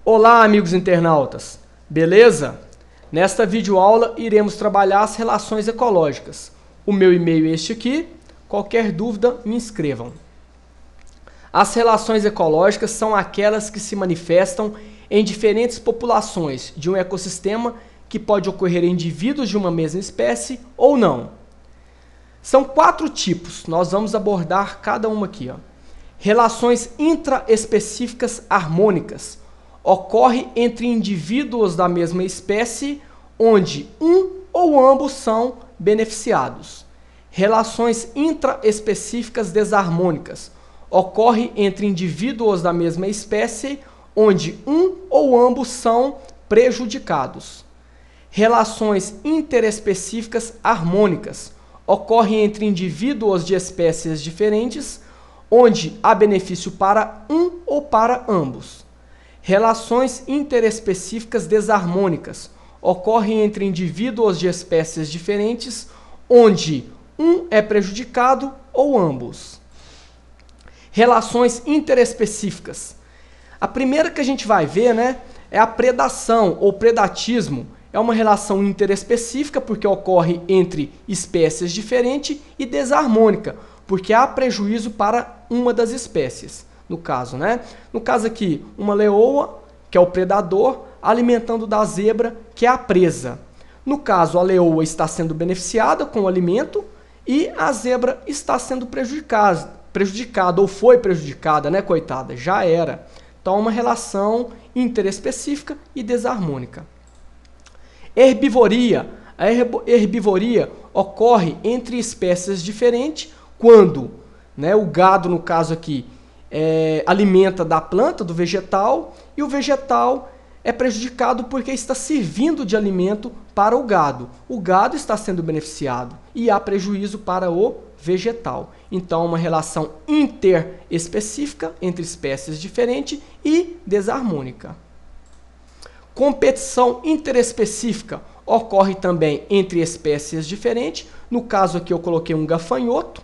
Olá, amigos internautas, beleza? Nesta videoaula iremos trabalhar as relações ecológicas. O meu e-mail é este aqui, qualquer dúvida me escrevam. As relações ecológicas são aquelas que se manifestam em diferentes populações de um ecossistema que pode ocorrer em indivíduos de uma mesma espécie ou não. São 4 tipos, nós vamos abordar cada uma aqui. Relações intraespecíficas harmônicas. Ocorre entre indivíduos da mesma espécie, onde um ou ambos são beneficiados. Relações intraespecíficas desarmônicas. Ocorre entre indivíduos da mesma espécie, onde um ou ambos são prejudicados. Relações interespecíficas harmônicas. Ocorre entre indivíduos de espécies diferentes, onde há benefício para um ou para ambos. Relações interespecíficas desarmônicas ocorrem entre indivíduos de espécies diferentes, onde um é prejudicado ou ambos. Relações interespecíficas. A primeira que a gente vai ver, é a predação ou predatismo. É uma relação interespecífica porque ocorre entre espécies diferentes e desarmônica, porque há prejuízo para uma das espécies. No caso, No caso aqui, uma leoa, que é o predador, alimentando da zebra, que é a presa. No caso, a leoa está sendo beneficiada com o alimento e a zebra está sendo prejudicada ou foi prejudicada, coitada, já era. Então, é uma relação interespecífica e desarmônica. Herbivoria. A herbivoria ocorre entre espécies diferentes quando, o gado, no caso aqui, alimenta da planta, do vegetal, e o vegetal é prejudicado porque está servindo de alimento para o gado. O gado está sendo beneficiado e há prejuízo para o vegetal. Então, uma relação interespecífica entre espécies diferentes e desarmônica. Competição interespecífica ocorre também entre espécies diferentes. No caso aqui eu coloquei um gafanhoto,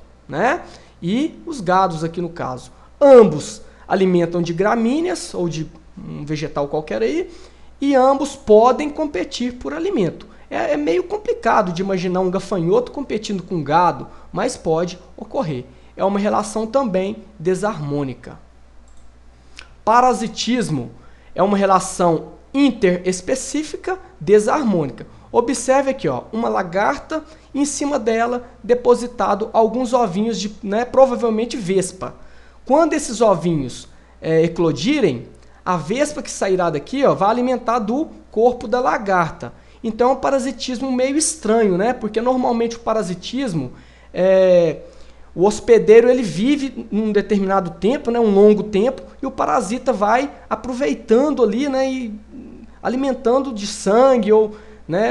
e os gados aqui no caso. Ambos alimentam de gramíneas ou de um vegetal qualquer aí, e ambos podem competir por alimento. É meio complicado de imaginar um gafanhoto competindo com um gado, mas pode ocorrer. É uma relação também desarmônica. Parasitismo é uma relação interespecífica desarmônica. Observe aqui, uma lagarta, em cima dela depositado alguns ovinhos de, provavelmente vespa. Quando esses ovinhos eclodirem, a vespa que sairá daqui vai alimentar do corpo da lagarta. Então é um parasitismo meio estranho, porque normalmente o parasitismo, o hospedeiro ele vive num determinado tempo, um longo tempo, e o parasita vai aproveitando ali e alimentando de sangue ou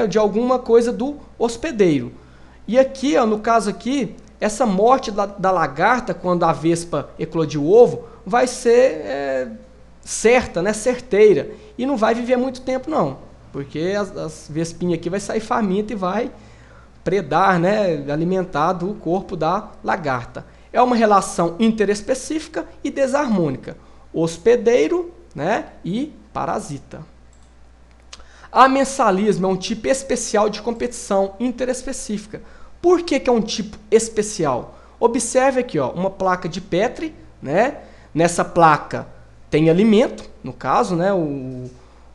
de alguma coisa do hospedeiro. E aqui, no caso aqui, essa morte da lagarta, quando a vespa eclodir o ovo, vai ser certa, certeira. E não vai viver muito tempo, não. Porque as vespinhas aqui vai sair faminta e vai predar, alimentar do corpo da lagarta. É uma relação interespecífica e desarmônica. Hospedeiro, e parasita. Amensalismo é um tipo especial de competição interespecífica. Por que é um tipo especial? Observe aqui, uma placa de Petri, Nessa placa tem alimento, no caso,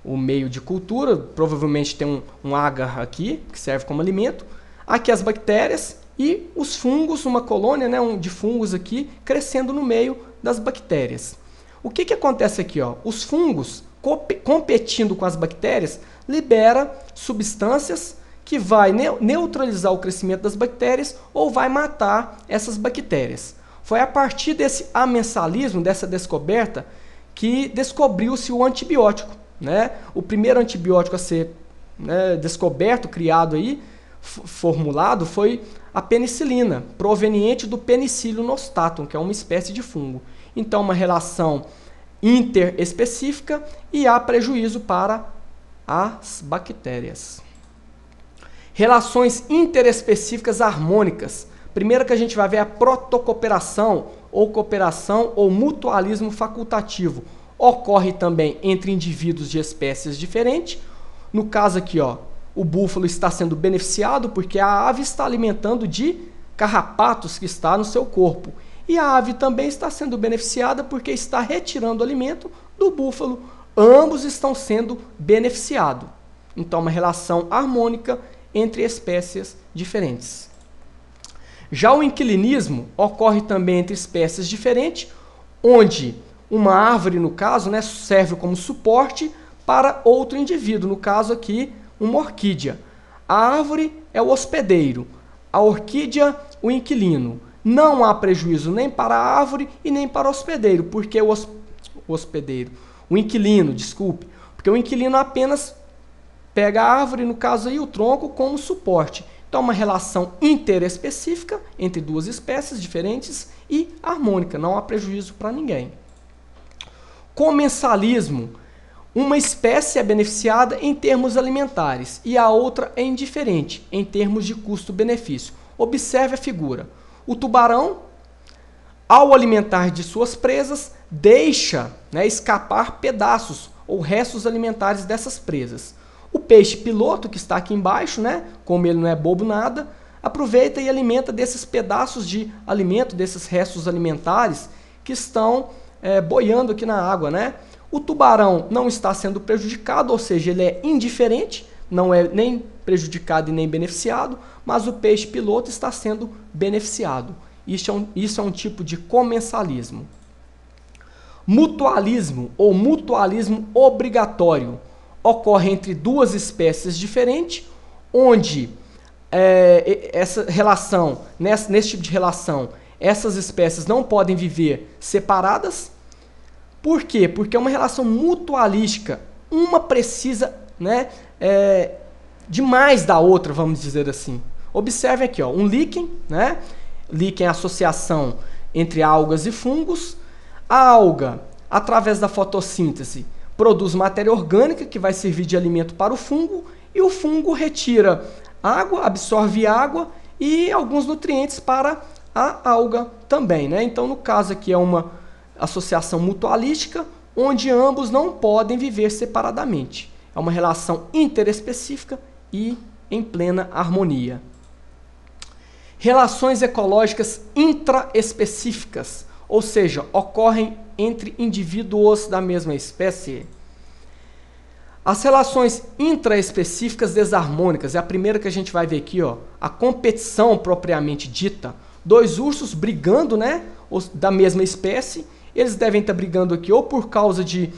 o meio de cultura, provavelmente tem um agar aqui, que serve como alimento. Aqui as bactérias e os fungos, uma colônia de fungos aqui, crescendo no meio das bactérias. O que acontece aqui? Os fungos, competindo com as bactérias, libera substâncias que vai neutralizar o crescimento das bactérias ou vai matar essas bactérias. Foi a partir desse amensalismo, dessa descoberta, que descobriu-se o antibiótico. O primeiro antibiótico a ser descoberto, criado aí, formulado, foi a penicilina, proveniente do Penicillium nostatum, que é uma espécie de fungo. Então, uma relação interespecífica e há prejuízo para as bactérias. Relações interespecíficas harmônicas. Primeiro que a gente vai ver a protocooperação ou cooperação ou mutualismo facultativo. ocorre também entre indivíduos de espécies diferentes. No caso aqui, ó, o búfalo está sendo beneficiado porque a ave está alimentando de carrapatos que está no seu corpo. E a ave também está sendo beneficiada porque está retirando o alimento do búfalo. Ambos estão sendo beneficiados. Então, uma relação harmônica entre espécies diferentes. Já o inquilinismo ocorre também entre espécies diferentes, onde uma árvore, no caso, né, serve como suporte para outro indivíduo, no caso aqui, uma orquídea. A árvore é o hospedeiro, a orquídea, o inquilino. Não há prejuízo nem para a árvore e nem para o hospedeiro, porque o inquilino, desculpe, porque o inquilino apenas pega a árvore, no caso aí o tronco, como suporte. Então, uma relação interespecífica entre duas espécies diferentes e harmônica, não há prejuízo para ninguém. Comensalismo. Uma espécie é beneficiada em termos alimentares e a outra é indiferente em termos de custo-benefício. Observe a figura. O tubarão, ao alimentar de suas presas, deixa, né, escapar pedaços ou restos alimentares dessas presas. O peixe piloto, que está aqui embaixo, né, como ele não é bobo nada, aproveita e alimenta desses pedaços de alimento, desses restos alimentares que estão boiando aqui na água, né? O tubarão não está sendo prejudicado, ou seja, ele é indiferente, não é nem prejudicado e nem beneficiado, mas o peixe piloto está sendo beneficiado. Isso é um tipo de comensalismo. Mutualismo ou mutualismo obrigatório ocorre entre duas espécies diferentes, onde essa relação, nesse tipo de relação, essas espécies não podem viver separadas. Por quê? Porque é uma relação mutualística. Uma precisa, né, demais da outra, vamos dizer assim. Observe aqui, ó, um líquen, né? Líquen é a associação entre algas e fungos. A alga, através da fotossíntese, produz matéria orgânica que vai servir de alimento para o fungo, e o fungo retira água, absorve água e alguns nutrientes para a alga também, né? Então, no caso aqui é uma associação mutualística, onde ambos não podem viver separadamente. É uma relação interespecífica e em plena harmonia. Relações ecológicas intraespecíficas, ou seja, ocorrem entre indivíduos da mesma espécie. As relações intraespecíficas desarmônicas é a primeira que a gente vai ver aqui, ó, a competição propriamente dita. Dois ursos brigando, né, da mesma espécie. Eles devem estar brigando aqui ou por causa de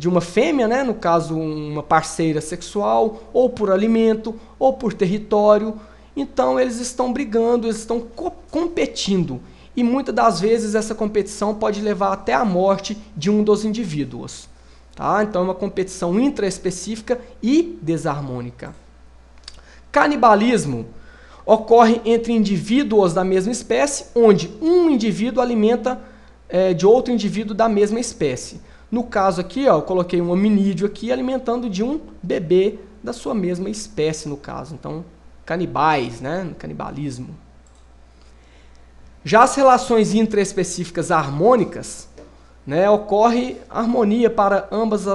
uma fêmea, né, no caso uma parceira sexual, ou por alimento, ou por território. Então eles estão brigando, eles estão competindo. E muitas das vezes essa competição pode levar até a morte de um dos indivíduos. Tá? Então é uma competição intraespecífica e desarmônica. Canibalismo ocorre entre indivíduos da mesma espécie, onde um indivíduo alimenta de outro indivíduo da mesma espécie. No caso aqui, ó, eu coloquei um hominídeo aqui alimentando de um bebê da sua mesma espécie, no caso. Então, canibais, né? Canibalismo. Já as relações intraespecíficas harmônicas, né, ocorre harmonia para ambos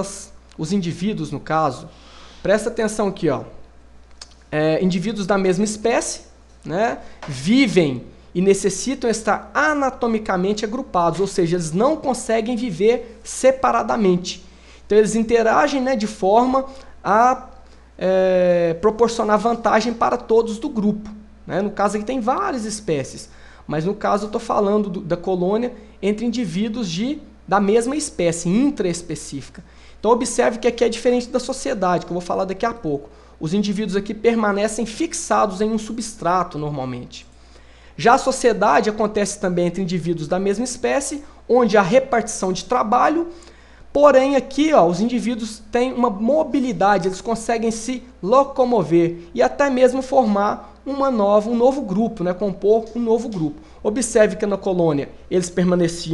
os indivíduos, no caso. Presta atenção aqui, ó. Indivíduos da mesma espécie, né, vivem e necessitam estar anatomicamente agrupados, ou seja, eles não conseguem viver separadamente. Então, eles interagem, né, de forma a proporcionar vantagem para todos do grupo. Né? No caso aqui tem várias espécies, mas no caso eu estou falando da colônia entre indivíduos da mesma espécie, intraespecífica. Então, observe que aqui é diferente da sociedade, que eu vou falar daqui a pouco. Os indivíduos aqui permanecem fixados em um substrato, normalmente. Já a sociedade acontece também entre indivíduos da mesma espécie, onde há repartição de trabalho, porém aqui, ó, os indivíduos têm uma mobilidade, eles conseguem se locomover e até mesmo formar um novo grupo, né, compor um novo grupo. Observe que na colônia eles permanecem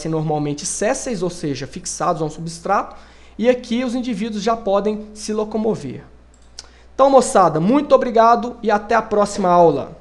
normalmente sésseis, ou seja, fixados a um substrato, e aqui os indivíduos já podem se locomover. Então, moçada, muito obrigado e até a próxima aula.